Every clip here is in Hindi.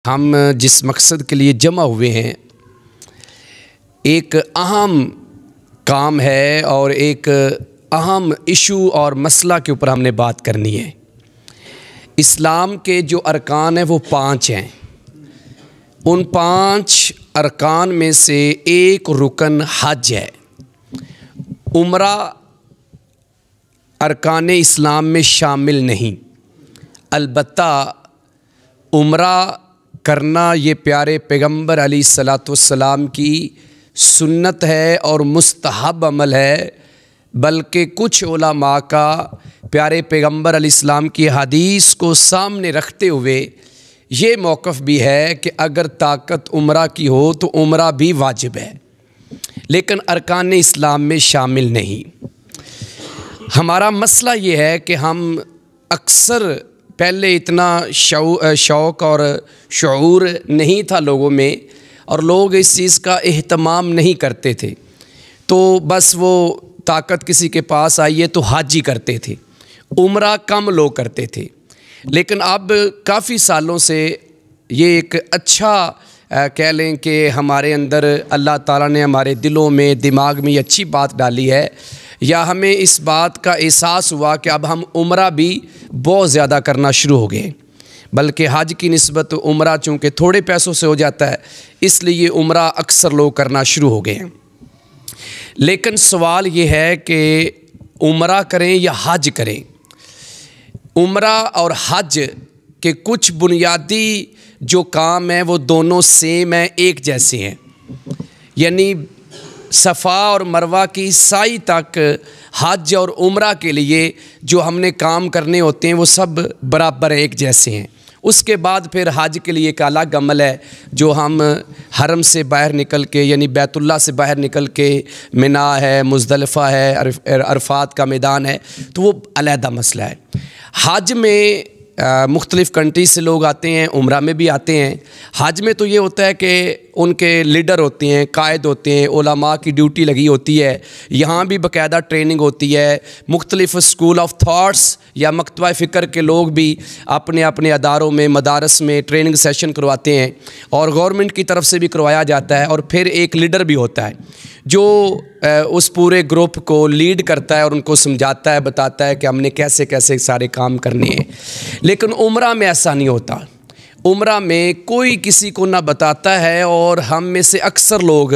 हम जिस मकसद के लिए जमा हुए हैं, एक अहम काम है और एक अहम इशू और मसला के ऊपर हमने बात करनी है। इस्लाम के जो अरकान हैं वो 5 हैं। उन 5 अरकान में से एक रुकन हज है। उम्रा अरकान इस्लाम में शामिल नहीं। अलबत्ता उम्रा करना ये प्यारे पैगंबर अलैहिस्सलाम की सुन्नत है और मुस्तहब अमल है। बल्कि कुछ उलमा का प्यारे पैगंबर अलैहिस्सलाम की हदीस को सामने रखते हुए ये मौक़िफ़ भी है कि अगर ताकत उम्रा की हो तो उम्रा भी वाजिब है, लेकिन अरकान इस्लाम में शामिल नहीं। हमारा मसला ये है कि हम अक्सर पहले इतना शौक़ और शऊर नहीं था लोगों में, और लोग इस चीज़ का एहतमाम नहीं करते थे। तो बस वो ताकत किसी के पास आई है तो हज ही करते थे, उम्रा कम लोग करते थे। लेकिन अब काफ़ी सालों से ये एक अच्छा कह लें कि हमारे अंदर अल्लाह ताला ने हमारे दिलों में दिमाग में ये अच्छी बात डाली है, या हमें इस बात का एहसास हुआ कि अब हम उम्रा भी बहुत ज़्यादा करना शुरू हो गए। बल्कि हज की निस्बत उम्रा चूँकि थोड़े पैसों से हो जाता है, इसलिए उम्रा अक्सर लोग करना शुरू हो गए हैं। लेकिन सवाल ये है कि उम्रा करें या हज करें। उम्रा और हज के कुछ बुनियादी जो काम हैं वो दोनों सेम हैं, एक जैसे हैं। यानी सफ़ा और मरवा की साई तक हज और उम्रा के लिए जो हमने काम करने होते हैं वो सब बराबर हैं, एक जैसे हैं। उसके बाद फिर हज के लिए एक अलग अमल है जो हम हरम से बाहर निकल के, यानी बैतुल्लाह से बाहर निकल के, मिना है, मुज़दलिफ़ा है, अरफात का मैदान है, तो वो अलहदा मसला है। हज में मुख्तलिफ़ कंट्री से लोग आते हैं, उम्रा में भी आते हैं। हज में तो ये होता है कि उनके लीडर होते हैं, कायद होते हैं, उलमा की ड्यूटी लगी होती है। यहाँ भी बाकायदा ट्रेनिंग होती है। मुख्तलिफ़ स्कूल ऑफ थाट्स या मकतबा फ़िक्र के लोग भी अपने अपने अदारों में, मदारस में ट्रेनिंग सेशन करवाते हैं, और गवर्नमेंट की तरफ से भी करवाया जाता है। और फिर एक लीडर भी होता है जो उस पूरे ग्रुप को लीड करता है और उनको समझाता है, बताता है कि हमने कैसे कैसे सारे काम करने हैं। लेकिन उम्रा में ऐसा नहीं होता। उम्रा में कोई किसी को ना बताता है, और हम में से अक्सर लोग,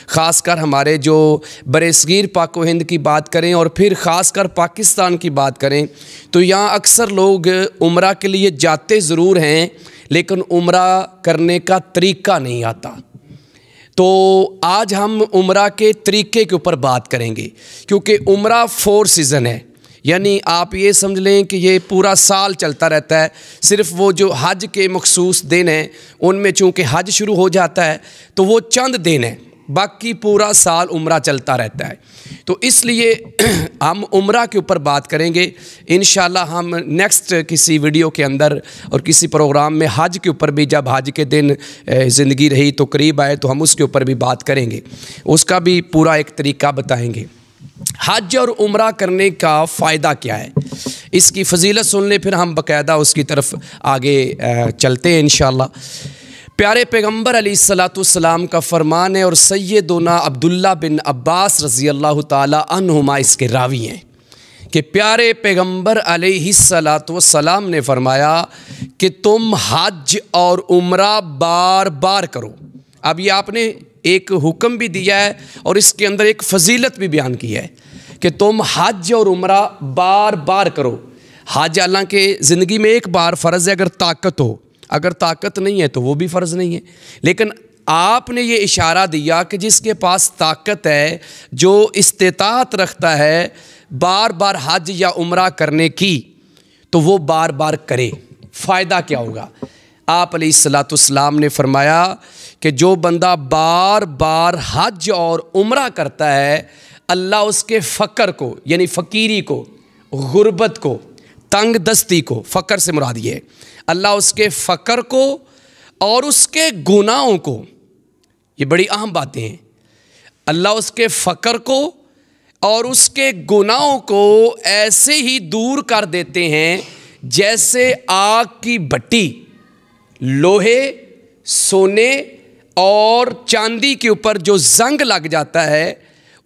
ख़ासकर हमारे जो बरसगीर पाक व हिंद की बात करें और फिर ख़ासकर पाकिस्तान की बात करें, तो यहाँ अक्सर लोग उम्रा के लिए जाते ज़रूर हैं, लेकिन उम्रा करने का तरीक़ा नहीं आता। तो आज हम उम्रा के तरीक़े के ऊपर बात करेंगे, क्योंकि उम्रा 4 सीज़न है। यानी आप ये समझ लें कि ये पूरा साल चलता रहता है। सिर्फ़ वो जो हज के मखसूस दिन हैं उनमें चूँकि हज शुरू हो जाता है तो वो चंद दिन हैं, बाकी पूरा साल उम्रा चलता रहता है। तो इसलिए हम उम्रा के ऊपर बात करेंगे। इंशाल्लाह हम नेक्स्ट किसी वीडियो के अंदर और किसी प्रोग्राम में हज के ऊपर भी, जब हज के दिन ज़िंदगी रही तो करीब आए, तो हम उसके ऊपर भी बात करेंगे, उसका भी पूरा एक तरीक़ा बताएंगे। हज और उम्रा करने का फ़ायदा क्या है, इसकी फ़जीलत सुन ले, फिर हम बाकायदा उसकी तरफ आगे चलते हैं इंशाअल्लाह। प्यारे पैगंबर अलैहिस्सलाम का फरमान है, और सैयदना अब्दुल्ला बिन अब्बास रज़ी अल्लाह ताला अन्हुमा इसके रावी हैं, कि प्यारे पैगंबर अलैहिस्सलाम ने फरमाया कि तुम हज और उम्रा बार बार करो। अब ये आपने एक हुक्म भी दिया है और इसके अंदर एक फ़जीलत भी बयान की है कि तुम हज और उम्रा बार बार करो। हज हालांकि ज़िंदगी में एक बार फ़र्ज़ है अगर ताकत हो, अगर ताकत नहीं है तो वो भी फ़र्ज़ नहीं है। लेकिन आपने ये इशारा दिया कि जिसके पास ताकत है, जो इस्तिताअत रखता है बार बार हज या उम्रा करने की, तो वो बार बार करे। फ़ायदा क्या होगा? आप अलैहिस्सलाम ने फरमाया कि जो बंदा बार बार हज और उम्रा करता है, अल्लाह उसके फ़क्र को, यानी फ़कीरी को, गुर्बत को, तंग दस्ती को, फ़क्र से मुराद ये है, अल्लाह उसके फ़क्र को और उसके गुनाहों को, ये बड़ी अहम बातें हैं, अल्लाह उसके फ़क्र को और उसके गुनाहों को ऐसे ही दूर कर देते हैं जैसे आग की भट्टी लोहे सोने और चांदी के ऊपर जो जंग लग जाता है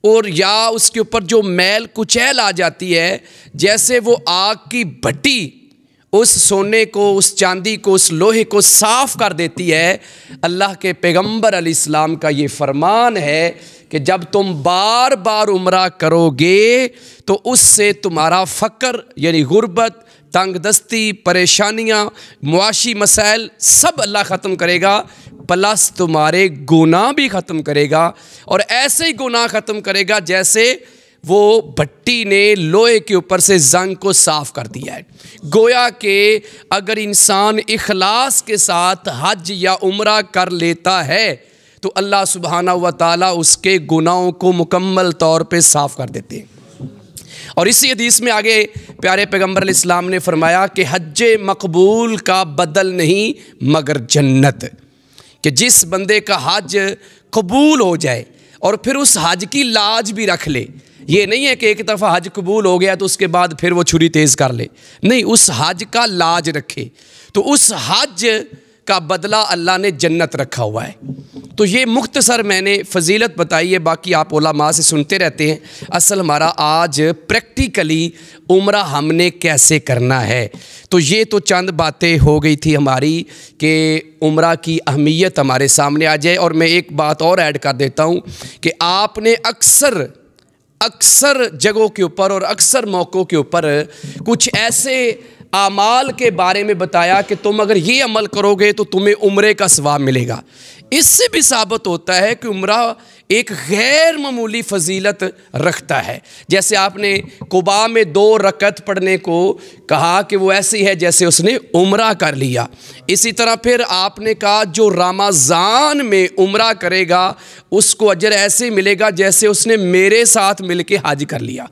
और या उसके ऊपर जो मैल कुचैल आ जाती है, जैसे वो आग की भट्टी उस सोने को, उस चांदी को, उस लोहे को साफ़ कर देती है। अल्लाह के पैगंबर अलैहिस्सलाम का ये फरमान है कि जब तुम बार बार उम्रा करोगे तो उससे तुम्हारा फ़क्र यानी गुर्बत, तंगदस्ती, परेशानियाँ, मुआशी मसाइल सब अल्लाह ख़त्म करेगा, प्लस तुम्हारे गुनाह भी ख़त्म करेगा। और ऐसे ही गुनाह ख़त्म करेगा जैसे वो भट्टी ने लोहे के ऊपर से जंग को साफ़ कर दिया है। गोया कि अगर इंसान इखलास के साथ हज या उम्रा कर लेता है तो अल्लाह सुब्हानहू व तआला उसके गुनाहों को मुकम्मल तौर पे साफ़ कर देते हैं। और इसी हदीस में आगे प्यारे पैगंबर अलैहिस्सलाम ने फरमाया कि हज मकबूल का बदल नहीं मगर जन्नत, कि जिस बंदे का हज कबूल हो जाए और फिर उस हज की लाज भी रख ले। ये नहीं है कि एक दफ़ा हज कबूल हो गया तो उसके बाद फिर वो छुरी तेज़ कर ले, नहीं, उस हज का लाज रखे तो उस हज का बदला अल्लाह ने जन्नत रखा हुआ है। तो ये मुख्तसर मैंने फजीलत बताई है, बाकी आप उलमा से सुनते रहते हैं। असल हमारा आज प्रैक्टिकली उम्रा हमने कैसे करना है, तो ये तो चंद बातें हो गई थी हमारी कि उम्रा की अहमियत हमारे सामने आ जाए। और मैं एक बात और ऐड कर देता हूँ कि आपने अक्सर जगहों के ऊपर और अक्सर मौक़ों के ऊपर कुछ ऐसे आमाल के बारे में बताया कि तुम अगर ये अमल करोगे तो तुम्हें उम्रे का सवाब मिलेगा। इससे भी साबित होता है कि उम्रा एक गैर मामूली फजीलत रखता है। जैसे आपने कुबा में 2 रकत पढ़ने को कहा कि वो ऐसी है जैसे उसने उम्रा कर लिया। इसी तरह फिर आपने कहा जो रमज़ान में उम्रा करेगा उसको अजर ऐसे मिलेगा जैसे उसने मेरे साथ मिलके हज कर लिया।